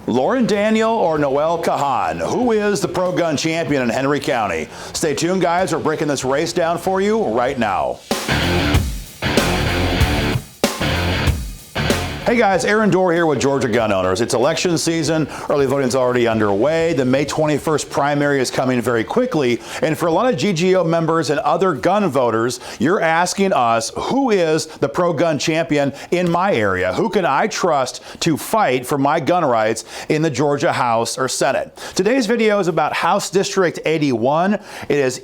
Lauren Daniel or Noelle Kahaian? Who is the pro-gun champion in Henry County? Stay tuned, guys. We're breaking this race down for you right now. Hey guys, Aaron Dorr here with Georgia Gun Owners. It's election season, early voting is already underway. The May 21st primary is coming very quickly, and for a lot of GGO members and other gun voters, you're asking us, who is the pro-gun champion in my area? Who can I trust to fight for my gun rights in the Georgia House or Senate? Today's video is about House District 81. It is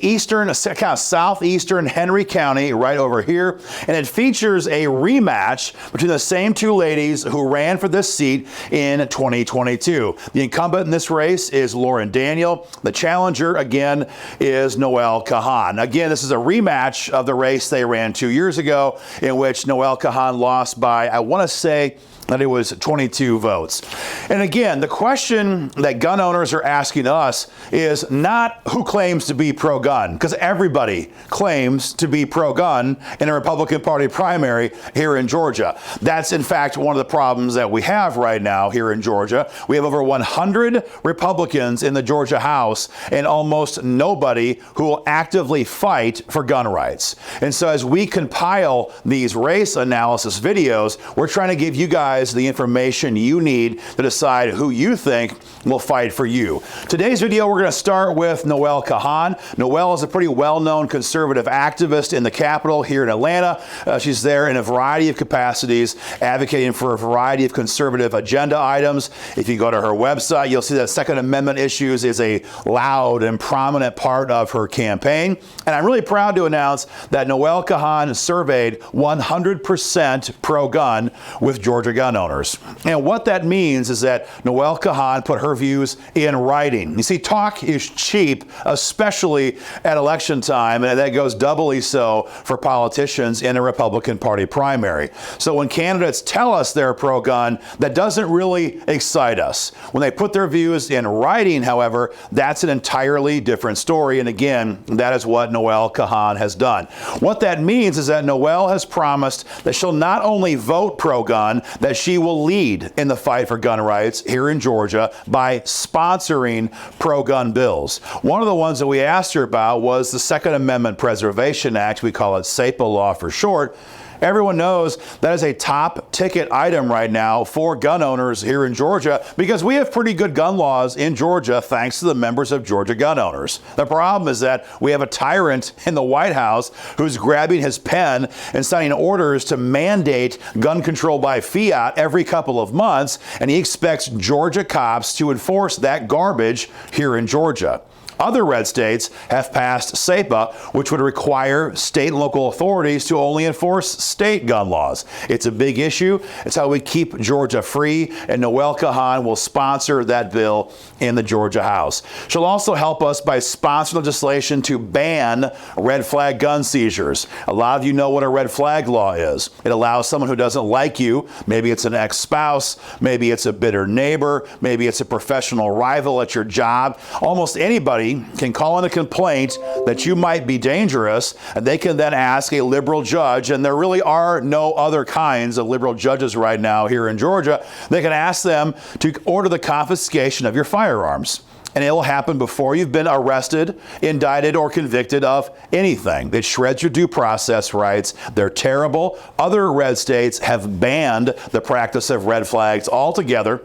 southeastern Henry County, right over here, and it features a rematch between the same two ladies who ran for this seat in 2022. The incumbent in this race is Lauren Daniel. The challenger, again, is Noelle Kahaian. Again, this is a rematch of the race they ran 2 years ago, in which Noelle Kahaian lost by, I want to say, that it was 22 votes. And again, the question that gun owners are asking us is not who claims to be pro-gun, because everybody claims to be pro-gun in a Republican Party primary here in Georgia. That's in fact one of the problems that we have right now here in Georgia. We have over 100 Republicans in the Georgia House and almost nobody who will actively fight for gun rights. And so as we compile these race analysis videos, we're trying to give you guys the information you need to decide who you think will fight for you. Today's video, we're going to start with Noelle Kahaian. Noelle is a pretty well-known conservative activist in the Capitol here in Atlanta. She's there in a variety of capacities, advocating for a variety of conservative agenda items. If you go to her website, you'll see that Second Amendment issues is a loud and prominent part of her campaign. And I'm really proud to announce that Noelle Kahaian surveyed 100% pro-gun with Georgia gun owners. And what that means is that Noelle Kahaian put her views in writing. You see, talk is cheap, especially at election time, and that goes doubly so for politicians in a Republican Party primary. So when candidates tell us they're pro-gun, that doesn't really excite us. When they put their views in writing, however, that's an entirely different story. And again, that is what Noelle Kahaian has done. What that means is that Noelle has promised that she'll not only vote pro-gun, that she will lead in the fight for gun rights here in Georgia by sponsoring pro-gun bills. One of the ones that we asked her about was the Second Amendment Preservation Act. We call it SAPA law for short. Everyone knows that is a top ticket item right now for gun owners here in Georgia, because we have pretty good gun laws in Georgia thanks to the members of Georgia Gun Owners. The problem is that we have a tyrant in the White House who's grabbing his pen and signing orders to mandate gun control by fiat every couple of months, and he expects Georgia cops to enforce that garbage here in Georgia. Other red states have passed SAPA, which would require state and local authorities to only enforce state gun laws. It's a big issue. It's how we keep Georgia free, and Noelle Kahaian will sponsor that bill in the Georgia House. She'll also help us by sponsoring legislation to ban red flag gun seizures. A lot of you know what a red flag law is. It allows someone who doesn't like you, maybe it's an ex-spouse, maybe it's a bitter neighbor, maybe it's a professional rival at your job, almost anybody can call in a complaint that you might be dangerous, and they can then ask a liberal judge, and there really are no other kinds of liberal judges right now here in Georgia. They can ask them to order the confiscation of your firearms. And it'll happen before you've been arrested, indicted, or convicted of anything. It shreds your due process rights. They're terrible. Other red states have banned the practice of red flags altogether.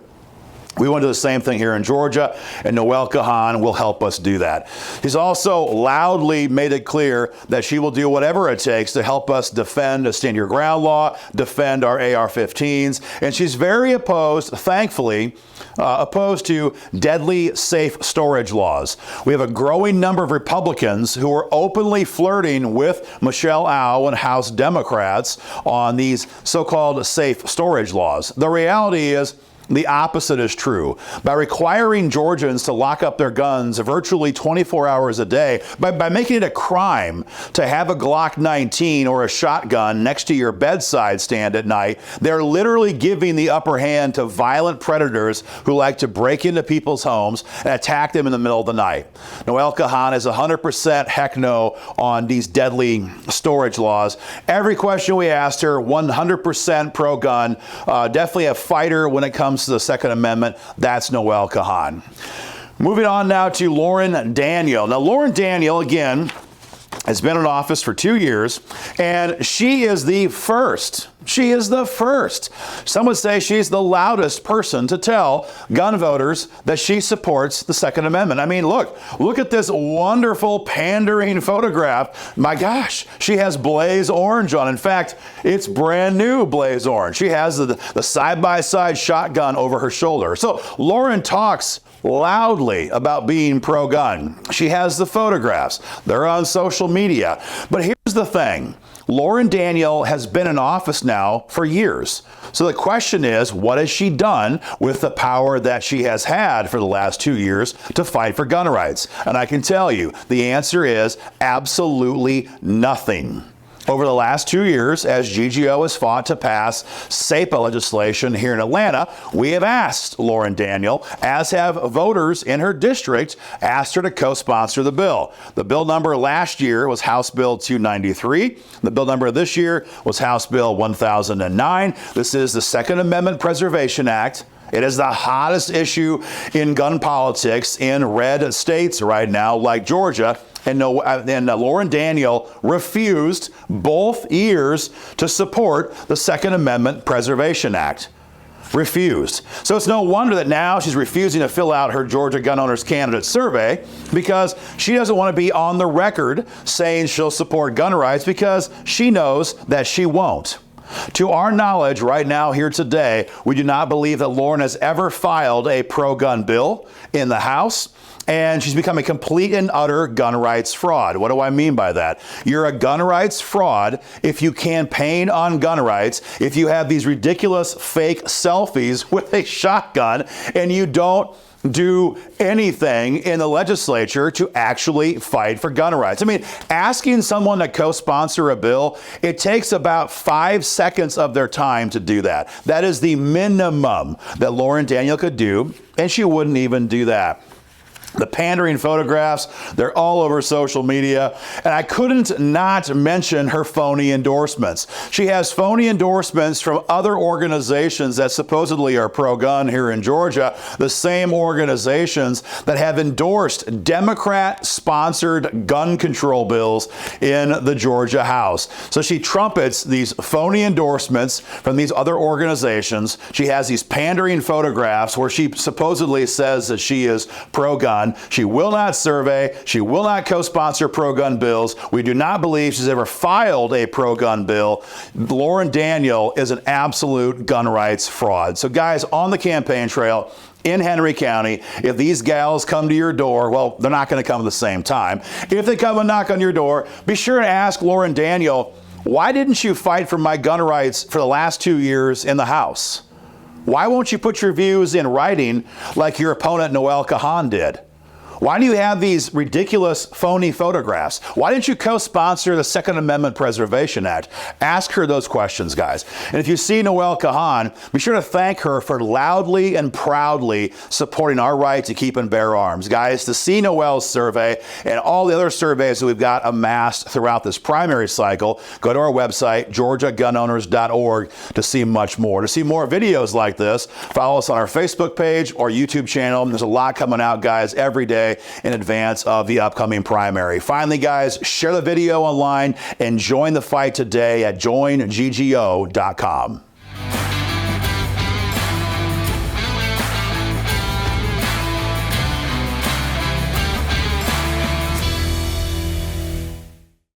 We want to do the same thing here in Georgia, and Noelle Kahaian will help us do that. She's also loudly made it clear that she will do whatever it takes to help us defend a stand your ground law, defend our AR-15s, and she's very opposed, thankfully, opposed to deadly safe storage laws. We have a growing number of Republicans who are openly flirting with Michelle Au and House Democrats on these so-called safe storage laws. The reality is, the opposite is true. By requiring Georgians to lock up their guns virtually 24 hours a day, by making it a crime to have a Glock 19 or a shotgun next to your bedside stand at night, they're literally giving the upper hand to violent predators who like to break into people's homes and attack them in the middle of the night. Noelle Kahaian is 100% heck no on these deadly storage laws. Every question we asked her, 100% pro-gun, definitely a fighter when it comes comes to the Second Amendment, that's Noelle Kahaian. Moving on now to Lauren Daniel. Now, Lauren Daniel, again, has been in office for 2 years, and she is the first. She is the first. Some would say she's the loudest person to tell gun voters that she supports the Second Amendment. I mean, look at this wonderful pandering photograph. My gosh, she has blaze orange on. In fact, it's brand new blaze orange. She has the side-by-side shotgun over her shoulder. So Lauren talks loudly about being pro-gun. She has the photographs. They're on social media. But here's the thing. Lauren Daniel has been in office now for years. So the question is, what has she done with the power that she has had for the last 2 years to fight for gun rights? And I can tell you, the answer is absolutely nothing. Over the last 2 years, as GGO has fought to pass SEPA legislation here in Atlanta, we have asked Lauren Daniel, as have voters in her district, asked her to co-sponsor the bill. The bill number last year was House Bill 293. The bill number this year was House Bill 1009. This is the Second Amendment Preservation Act. It is the hottest issue in gun politics in red states right now, like Georgia. And Lauren Daniel refused both years to support the Second Amendment Preservation Act. Refused. So it's no wonder that now she's refusing to fill out her Georgia Gun Owners Candidate Survey, because she doesn't want to be on the record saying she'll support gun rights, because she knows that she won't. To our knowledge right now here today, we do not believe that Lauren has ever filed a pro-gun bill in the House. And she's become a complete and utter gun rights fraud. What do I mean by that? You're a gun rights fraud if you campaign on gun rights, if you have these ridiculous fake selfies with a shotgun, and you don't do anything in the legislature to actually fight for gun rights. I mean, asking someone to co-sponsor a bill, it takes about 5 seconds of their time to do that. That is the minimum that Lauren Daniel could do, and she wouldn't even do that. The pandering photographs, they're all over social media. And I couldn't not mention her phony endorsements. She has phony endorsements from other organizations that supposedly are pro-gun here in Georgia, the same organizations that have endorsed Democrat-sponsored gun control bills in the Georgia House. So she trumpets these phony endorsements from these other organizations. She has these pandering photographs where she supposedly says that she is pro-gun. She will not survey. She will not co-sponsor pro-gun bills. We do not believe she's ever filed a pro-gun bill. Lauren Daniel is an absolute gun rights fraud. So guys, on the campaign trail in Henry County, if these gals come to your door, well, they're not going to come at the same time. If they come and knock on your door, be sure to ask Lauren Daniel, why didn't you fight for my gun rights for the last 2 years in the House? Why won't you put your views in writing like your opponent Noelle Kahaian did? Why do you have these ridiculous phony photographs? Why didn't you co-sponsor the Second Amendment Preservation Act? Ask her those questions, guys. And if you see Noelle Kahaian, be sure to thank her for loudly and proudly supporting our right to keep and bear arms. Guys, to see Noelle's survey and all the other surveys that we've got amassed throughout this primary cycle, go to our website, georgiagunowners.org, to see much more. To see more videos like this, follow us on our Facebook page or YouTube channel. There's a lot coming out, guys, every day in advance of the upcoming primary. Finally, guys, share the video online and join the fight today at joinggo.com.